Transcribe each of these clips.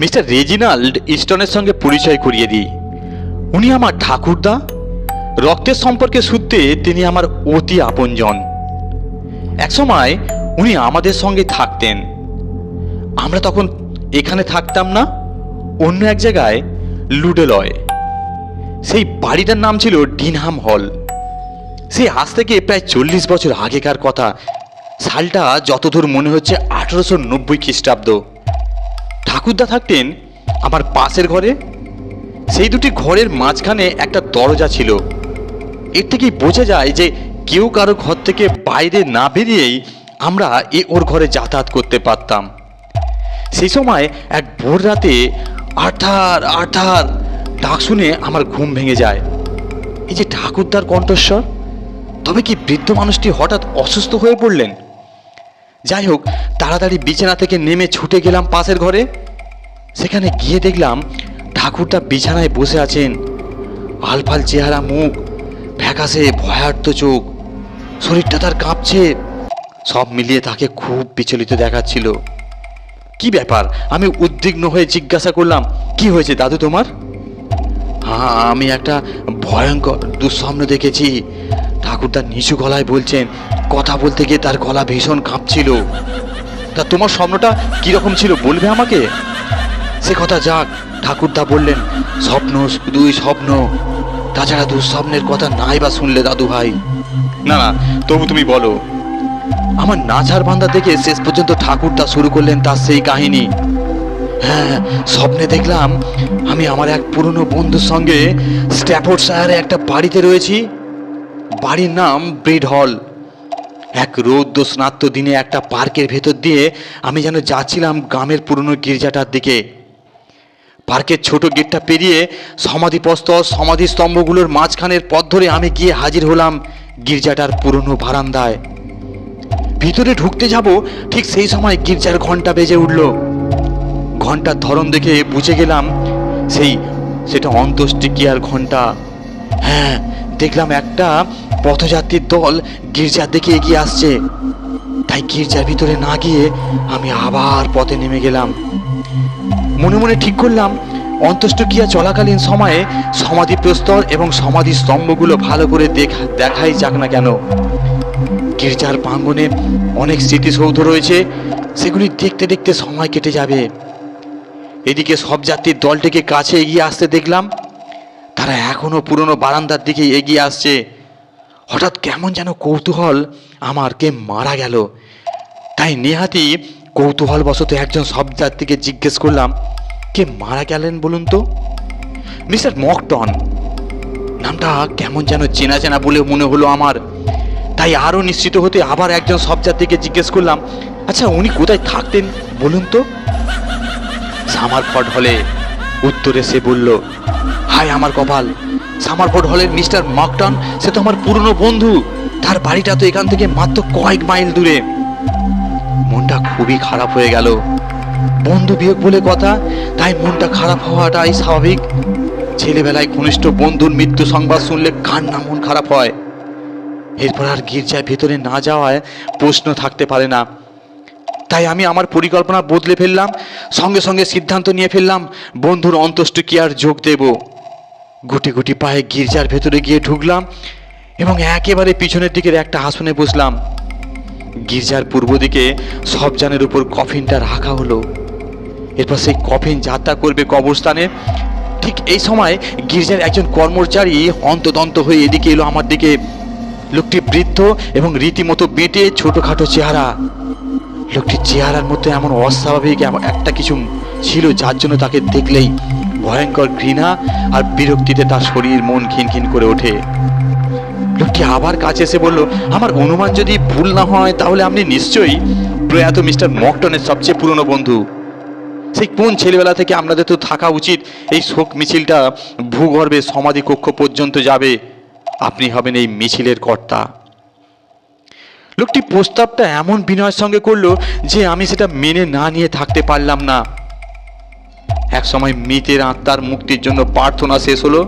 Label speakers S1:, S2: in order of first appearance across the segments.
S1: Mister Reginald ইস্টনের সঙ্গে পরিচয় করিয়ে দিই। উনি আমার ঠাকুরদা, রক্তের সম্পর্কে সূত্রে তিনি আমার অতি আপনজন। একসময় উনি আমাদের সঙ্গে থাকতেন। আমরা তখন এখানে থাকতাম না, অন্য এক জায়গায় লুডেলয়। সেই বাড়িটার নাম ছিল ডিনহাম হল। সেই আজ থেকে প্রায় 40 বছর আগেকার কথা। সালটা যতদূর মনে হচ্ছে 1890 খ্রিস্টাব্দ। ঠাকুরদা থাকতেন আমার পাশের ঘরে। সেই দুটি ঘরের মাঝখানে একটা দরজা ছিল। এর থেকেই বোঝা যায় যে কেউ কারো ঘর থেকে বাইরে না বেরিয়েই আমরা ওর ঘরে যাতায়াত করতে পারতাম। সেই সময় এক ভোর রাতে আর্থার আর্থার ডাক শুনে আমার ঘুম ভেঙে যায়। এই যে ঠাকুরদার কণ্ঠস্বর, তবে কি বৃদ্ধ মানুষটি হঠাৎ অসুস্থ হয়ে পড়লেন? যাই হোক, তাড়াতাড়ি বিছানা থেকে নেমে ছুটে গেলাম পাশের ঘরে। সেখানে গিয়ে দেখলাম ঠাকুরদা বিছানায় বসে আছেন। আলফাল চেহারা, মুখ ফ্যাকাশে, ভয়ার্ত চোখ, শরীরটা তার কাঁপছে। সব মিলিয়ে তাকে খুব বিচলিত দেখাচ্ছিল। কি ব্যাপার? আমি উদ্বিগ্ন হয়ে জিজ্ঞাসা করলাম, কি হয়েছে দাদু তোমার? হ্যাঁ, আমি একটা ভয়ঙ্কর দুঃস্বপ্ন দেখেছি, ঠাকুরদা নিচু গলায় বলছেন। কথা বলতে গিয়ে তার গলা ভীষণ কাঁপছিল। তা তোমার স্বপ্নটা কিরকম ছিল বলবে আমাকে? সে কথা যাক, ঠাকুরদা বললেন, স্বপ্ন শুধুই স্বপ্ন, তাছাড়া দুঃস্বপ্নের কথা নাই বা শুনলে দাদু ভাই। না না, তবু তুমি বলো। আমার নাছাড় বান্দা দেখে শেষ পর্যন্ত ঠাকুরদা শুরু করলেন তার সেই কাহিনী। হ্যাঁ, স্বপ্নে দেখলাম আমি আমার এক পুরনো বন্ধুর সঙ্গে স্ট্যাফোর্ডশায়ারে একটা বাড়িতে রয়েছি। বাড়ির নাম ব্রিড হল। এক রৌদ্র স্নাত দিনে একটা পার্কের ভেতর দিয়ে আমি যেন যাচ্ছিলাম গ্রামের পুরনো গির্জাটার দিকে। পার্কের ছোট গেটটা পেরিয়ে সমাধিপ্রস্তর, সমাধিস্তম্ভগুলোর মাঝখানের পথ ধরে আমি গিয়ে হাজির হলাম গির্জাটার পুরনো বারান্দায়। ভিতরে ঢুকতে যাব, ঠিক সেই সময় গির্জার ঘন্টা বেজে উঠল। ঘন্টার ধরন দেখে বুঝে গেলাম সেটা অন্ত্যেষ্টিক্রিয়ার ঘন্টা। হ্যাঁ, দেখলাম একটা পথযাত্রীর দল গির্জার দিকে এগিয়ে আসছে। তাই গির্জার ভিতরে না গিয়ে আমি আবার পথে নেমে গেলাম। মনে মনে ঠিক করলাম, অন্ত্যেষ্টিক্রিয়া চলাকালীন সময়ে সমাধি প্রস্তর এবং সমাধি স্তম্ভগুলো ভালো করে দেখাই যাক না কেন। গির্জার প্রাঙ্গণে অনেক স্মৃতিসৌধ রয়েছে, সেগুলি দেখতে দেখতে সময় কেটে যাবে। এদিকে সব যাত্রীর দলটিকে কাছে এগিয়ে আসতে দেখলাম। তারা এখনো পুরনো বারান্দার দিকে এগিয়ে আসছে। হঠাৎ কেমন যেন কৌতূহল আমার, কে মারা গেল। তাই নেহাতি কৌতূহলবশত একজন সব যাত্রীকে জিজ্ঞেস করলাম, কে মারা গেলেন বলুন তো? মিস্টার মকটন। নামটা কেমন যেন চেনা চেনা বলে মনে হলো আমার। তাই আরও নিশ্চিত হতে আবার একজন সব যাত্রীকে জিজ্ঞেস করলাম, আচ্ছা উনি কোথায় থাকতেন বলুন তো? সামারফোর্ড হলে, উত্তরে সে বলল। হায় আমার কপাল, সামারফোর্ড হলের মিস্টার মকটন, সে তো আমার পুরনো বন্ধু। তার বাড়িটা তো এখান থেকে মাত্র কয়েক মাইল দূরে। মনটা খুবই খারাপ হয়ে গেল। বন্ধু বিয়োগ বলে কথা, তাই মনটা খারাপ হওয়াটাই স্বাভাবিক। ছেলেবেলায় ঘনিষ্ঠ বন্ধুর মৃত্যু সংবাদ শুনলে কার না মন খারাপ হয়। এরপর আর গির্জার ভেতরে না যাওয়ায় প্রশ্ন থাকতে পারে না। তাই আমি আমার পরিকল্পনা বদলে ফেললাম। সঙ্গে সঙ্গে সিদ্ধান্ত নিয়ে ফেললাম বন্ধুর অন্ত্যেষ্টিক্রিয়ার যোগ দেব। গুটি গুটি পায়ে গির্জার ভেতরে গিয়ে ঢুকলাম এবং একেবারে পিছনের দিকের একটা আসনে বসলাম। গির্জার পূর্ব দিকে সবজানের উপর কফিনটা রাখা হলো। এরপর সেই কফিন যাত্রা করবে কবরস্থানে। ঠিক এই সময় গির্জার একজন কর্মচারী হন্তদন্ত হয়ে এদিকে এলো আমার দিকে। লোকটি বৃদ্ধ এবং রীতিমতো বেঁটে, ছোটখাটো চেহারা। লোকটির চেহারার মধ্যে এমন অস্বাভাবিক একটা কিছু ছিল, যার জন্য তাকে দেখলেই ভয়ঙ্কর ঘৃণা আর বিরক্তিতে তার শরীর মন খিনখিন করে ওঠে। লোকটি আবার কাছে এসে বলল, আমার অনুমান যদি ভুল না হয় তাহলে আপনি নিশ্চয়ই প্রয়াত মিস্টার মকটনের সবচেয়ে পুরনো বন্ধু। সেই কোন ছেলেবেলা থেকে আপনাদের তো থাকা উচিত এই শোক মিছিলটা ভূগর্ভে সমাধি কক্ষ পর্যন্ত যাবে। আপনি হবেন এই মিছিলের কর্তা। লোকটি প্রস্তাবটা এমন বিনয়ের সঙ্গে করলো যে আমি সেটা মেনে না নিয়ে থাকতে পারলাম না। এক সময় মৃতের আত্মার মুক্তির জন্য প্রার্থনা শেষ হলো।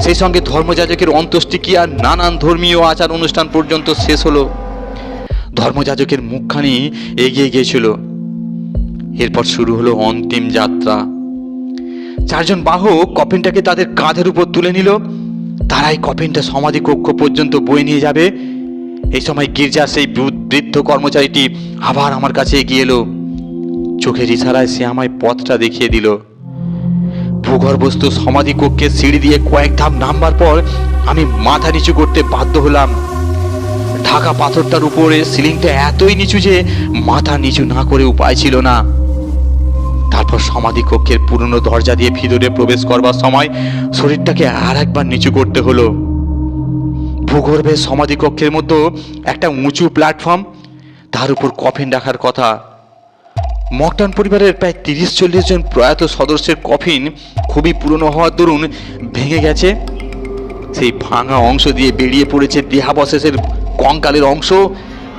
S1: সেই সঙ্গে ধর্মযাজকের অন্ত্যেষ্টিক্রিয়া, নানান ধর্মীয় আচার অনুষ্ঠান পর্যন্ত শেষ হলো। ধর্মযাজকের মুখখানি এগিয়ে গিয়েছিল। এরপর শুরু হলো অন্তিম যাত্রা। চারজন বাহক কফিনটাকে তাদের কাঁধের উপর তুলে নিল। তারাই কফিনটা সমাধি কক্ষ পর্যন্ত বয়ে নিয়ে যাবে। এই সময় গির্জার সেই বৃদ্ধ কর্মচারীটি আবার আমার কাছে এগিয়ে এলো। চোখের ইশারায় সে আমায় পথটা দেখিয়ে দিল। ভূগর্ভস্থ সমাধি কক্ষের সিঁড়ি দিয়ে কয়েক ধাপ নামবার পর আমি মাথা নিচু করতে বাধ্য হলাম। ঢাকা পাথরটার উপরে সিলিংটা এতই নিচু যে মাথা নিচু না করে উপায় ছিল না। তারপর সমাধি কক্ষের পুরনো দরজা দিয়ে ভিতরে প্রবেশ করবার সময় শরীরটাকে আর একবার নিচু করতে হলো। ভূগর্ভের সমাধি কক্ষের মধ্যে একটা উঁচু প্ল্যাটফর্ম, তার উপর কফিন রাখার কথা। মকটান পরিবারের প্রায় 30-40 জন প্রয়াত সদস্যের কফিন খুবই পুরনো হওয়ার দরুন ভেঙে গেছে। সেই ভাঙা অংশ দিয়ে বেরিয়ে পড়েছে দেহাবশেষের কঙ্কালের অংশ।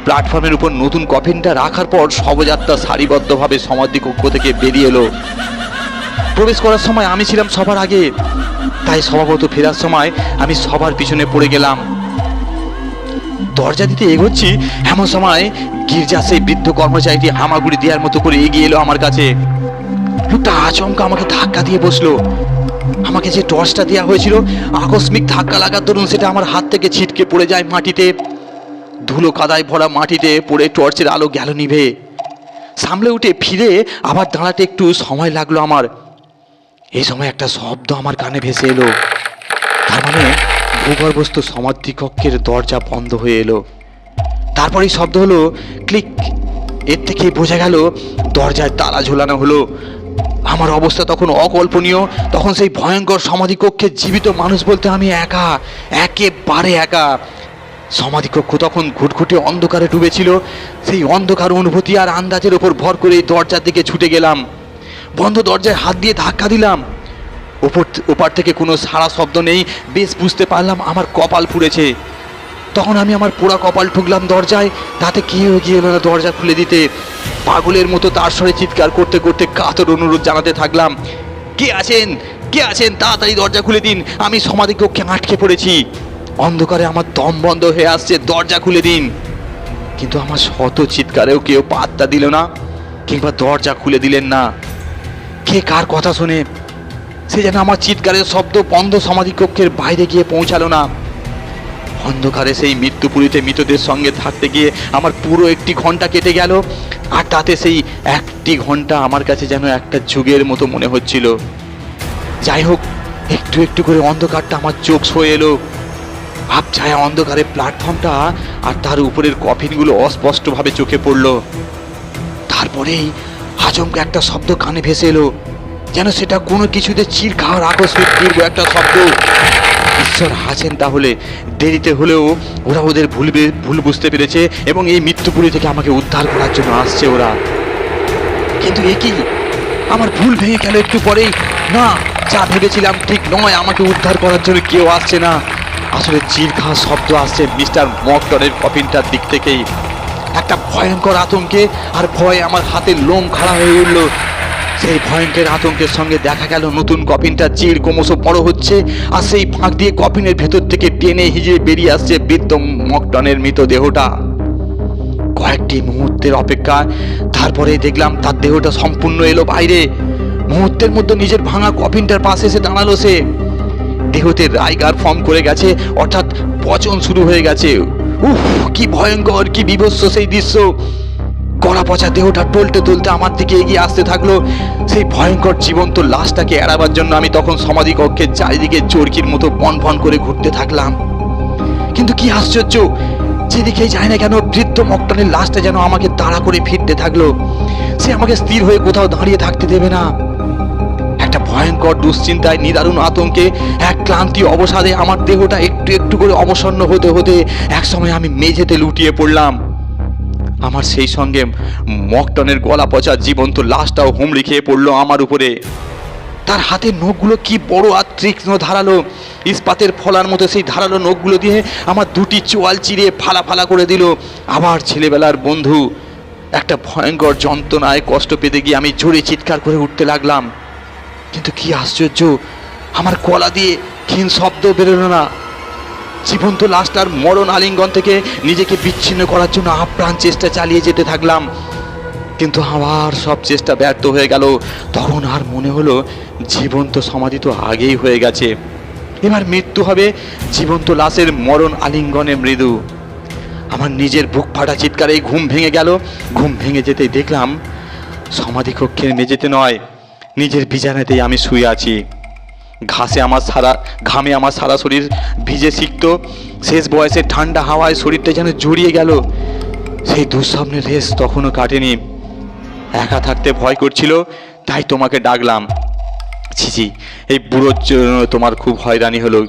S1: প্ল্যাটফর্মের উপর নতুন কফিনটা রাখার পর শবযাত্রা সারিবদ্ধভাবে সমাধি কক্ষ থেকে বেরিয়ে এলো। প্রবেশ করার সময় আমি ছিলাম সবার আগে, তাই স্বভাবত ফেরার সময় আমি সবার পিছনে পড়ে গেলাম। দরজা দিতে এগোচ্ছি এমন সময় গির্জা সেই বৃদ্ধ কর্মচারীটি হামাগুড়ি দেওয়ার মতো করে এগিয়ে এলো আমার কাছে। লোকটা আচমকা আমাকে ধাক্কা দিয়ে বসলো। আমাকে যে টর্চটা দেওয়া হয়েছিল, আকস্মিক ধাক্কা লাগার দরুন সেটা আমার হাত থেকে ছিটকে পড়ে যায় মাটিতে। ধুলো কাদায় ভরা মাটিতে পড়ে টর্চের আলো গেল নিভে। সামলে উঠে ফিরে আবার দাঁড়াতে একটু সময় লাগলো আমার। এই সময় একটা শব্দ আমার কানে ভেসে এলো। তার মানে ভূগর্ভস্থ সমাধি কক্ষের দরজা বন্ধ হয়ে এলো। তারপরেই শব্দ হলো ক্লিক। এর থেকে বোঝা গেল দরজায় তালা ঝোলানো হলো। আমার অবস্থা তখন অকল্পনীয়। তখন সেই ভয়ঙ্কর সমাধি কক্ষে জীবিত মানুষ বলতে আমি একা, একেবারে একা। সমাধি কক্ষ তখন ঘুটঘুটে অন্ধকারে ডুবেছিল। সেই অন্ধকার অনুভূতি আর আন্দাজের ওপর ভর করে দরজার দিকে ছুটে গেলাম। বন্ধ দরজায় হাত দিয়ে ধাক্কা দিলাম। ওপার থেকে কোনো সাড়া শব্দ নেই। বেশ বুঝতে পারলাম আমার কপাল পুড়েছে। তখন আমি আমার পোড়া কপাল ঠুকলাম দরজায়। তাতে কেউ এগিয়ে এলো না দরজা খুলে দিতে। পাগলের মতো তার স্বরে চিৎকার করতে করতে কাতর অনুরোধ জানাতে থাকলাম, কে আছেন, কে আছেন, তাড়াতাড়ি দরজা খুলে দিন, আমি সমাধি কক্ষে আটকে পড়েছি। অন্ধকারে আমার দম বন্ধ হয়ে আসছে, দরজা খুলে দিন। কিন্তু আমার শত চিৎকারেও কেউ পাত্তা দিল না, কিংবা দরজা খুলে দিলেন না। কে কার কথা শুনে সে যেন আমার চিৎকারের শব্দ বন্ধ সমাধি কক্ষের বাইরে গিয়ে পৌঁছালো না। অন্ধকারে সেই মৃত্যুপুরীতে মৃতদের সঙ্গে থাকতে গিয়ে আমার পুরো 1 ঘন্টা কেটে গেল। আর তাতে সেই 1 ঘন্টা আমার কাছে যেন একটা যুগের মতো মনে হচ্ছিল। যাই হোক, একটু একটু করে অন্ধকারটা আমার চোখ ছুঁয়ে এলো। আবছায়া অন্ধকারে প্ল্যাটফর্মটা আর তার উপরের কফিনগুলো অস্পষ্টভাবে চোখে পড়ল। তারপরেই আচমকা একটা শব্দ কানে ভেসে এলো, যেন সেটা কোনো কিছুতে চির খাওয়ার আকস্মিক দীর্ঘ একটা শব্দ। ঈশ্বর আছেন তাহলে। দেরিতে হলেও ওরা ওদের ভুল বুঝতে পেরেছে এবং এই মৃত্যুপুরী থেকে আমাকে উদ্ধার করার জন্য আসছে ওরা। কিন্তু এ কি, আমার ভুল ভেঙে গেল একটু পরেই। না, যা ভেবেছিলাম ঠিক নয়, আমাকে উদ্ধার করার জন্য কেউ আসছে না। আসলে চির খাওয়া শব্দ আসছে মিস্টার মকটনের কফিনটার দিক থেকেই। একটা ভয়ঙ্কর আতঙ্কে আর ভয়ে আমার হাতের লোম খাড়া হয়ে উঠল। সেই ভয়ঙ্কর আতঙ্কের সঙ্গে দেখা গেল নতুন কফিনটা চির ক্রমশ বড় হচ্ছে, আর সেই ফাঁক দিয়ে কফিনের ভেতর থেকে টেনে হিজড়ে বেরিয়ে আসছে বৃদ্ধ মকটনের মৃতদেহটা। কয়েকটি মুহূর্তের অপেক্ষা, তারপরে দেখলাম তার দেহটা সম্পূর্ণ এলো বাইরে। মুহূর্তের মধ্যে নিজের ভাঙা কফিনটার পাশে এসে দাঁড়ালো সে। দেহতে রাইগার ফর্ম করে গেছে, অর্থাৎ পচন শুরু হয়ে গেছে। উফ, কি ভয়ঙ্কর, কি বিভৎস সেই দৃশ্য। গলা পচা দেহটা টলতে টলতে আমার দিকে এগিয়ে আসতে থাকলো। সেই ভয়ঙ্কর জীবন্ত লাশটাকে এড়াবার জন্য আমি তখন সমাধি কক্ষের চারিদিকে চরকির মতো বন বন করে ঘুরতে থাকলাম। কিন্তু কি আশ্চর্য, যেদিকেই যায় না কেন বৃদ্ধ মকটনের লাশটা যেন আমাকে তাড়া করে ফিরতে থাকলো। সে আমাকে স্থির হয়ে কোথাও দাঁড়িয়ে থাকতে দেবে না। একটা ভয়ঙ্কর দুশ্চিন্তায়, নিদারুণ আতঙ্কে, এক ক্লান্তি অবসাদে আমার দেহটা একটু একটু করে অবসন্ন হতে হতে একসময় আমি মেঝেতে লুটিয়ে পড়লাম। আমার সেই সঙ্গে মকটনের গলা পচা জীবন্ত লাশটাও হুমড়ি খেয়ে পড়লো আমার উপরে। তার হাতের নখগুলো কি বড় আর তীক্ষ্ণ ধারালো। ইস্পাতের ফলার মতো সেই ধারালো নখগুলো দিয়ে আমার 2টি চোয়াল চিরিয়ে ফালা ফালা করে দিল। আবার ছেলেবেলার বন্ধু। একটা ভয়ঙ্কর যন্ত্রণায় কষ্ট পেতে গিয়ে আমি জোরে চিৎকার করে উঠতে লাগলাম। কিন্তু কি আশ্চর্য, আমার গলা দিয়ে ক্ষীণ শব্দ বেরোলো না। জীবন্ত লাশটার মরণ আলিঙ্গন থেকে নিজেকে বিচ্ছিন্ন করার জন্য আপ্রাণ চেষ্টা চালিয়ে যেতে থাকলাম। কিন্তু আবার সব চেষ্টা ব্যর্থ হয়ে গেল। তখন আর মনে হলো জীবন্ত সমাধি তো আগেই হয়ে গেছে, এবার মৃত্যু হবে জীবন্ত লাশের মরণ আলিঙ্গনে মৃদু। আমার নিজের বুক ফাটা চিৎকারে ঘুম ভেঙে গেল। ঘুম ভেঙে যেতেই দেখলাম সমাধি কক্ষের মেঝেতে নয়, নিজের বিছানাতেই আমি শুয়ে আছি। ঘামে আমার সারা শরীর ভিজে সিক্ত। শেষ বয়সের ঠান্ডা হাওয়ায় শরীরটা যেন জড়িয়ে গেল। সেই দুঃস্বপ্নের রেশ তখনও কাটেনি। একা থাকতে ভয় করছিল, তাই তোমাকে ডাকলাম। ছিছি, এই বুড়োর জন্য তোমার খুব হয়রানি হলো,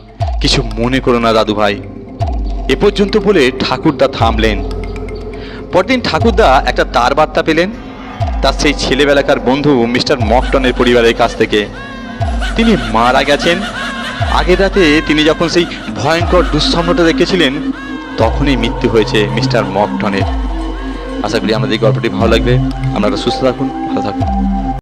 S1: কিছু মনে করো না দাদু ভাই। এ পর্যন্ত বলে ঠাকুরদা থামলেন। পরদিন ঠাকুরদা একটা তার বার্তা পেলেন তার সেই ছেলেবেলাকার বন্ধু মিস্টার মকটনের পরিবারের কাছ থেকে। তিনি মারা গেছেন। আগের রাতে তিনি যখন সেই ভয়ঙ্কর দুঃস্বপ্নটা দেখেছিলেন, তখনই মৃত্যু হয়েছে মিস্টার মকটনের। আশা করি আপনাদের এই গল্পটি ভালো লাগবে। আপনারা সুস্থ থাকুন, ভালো থাকুন।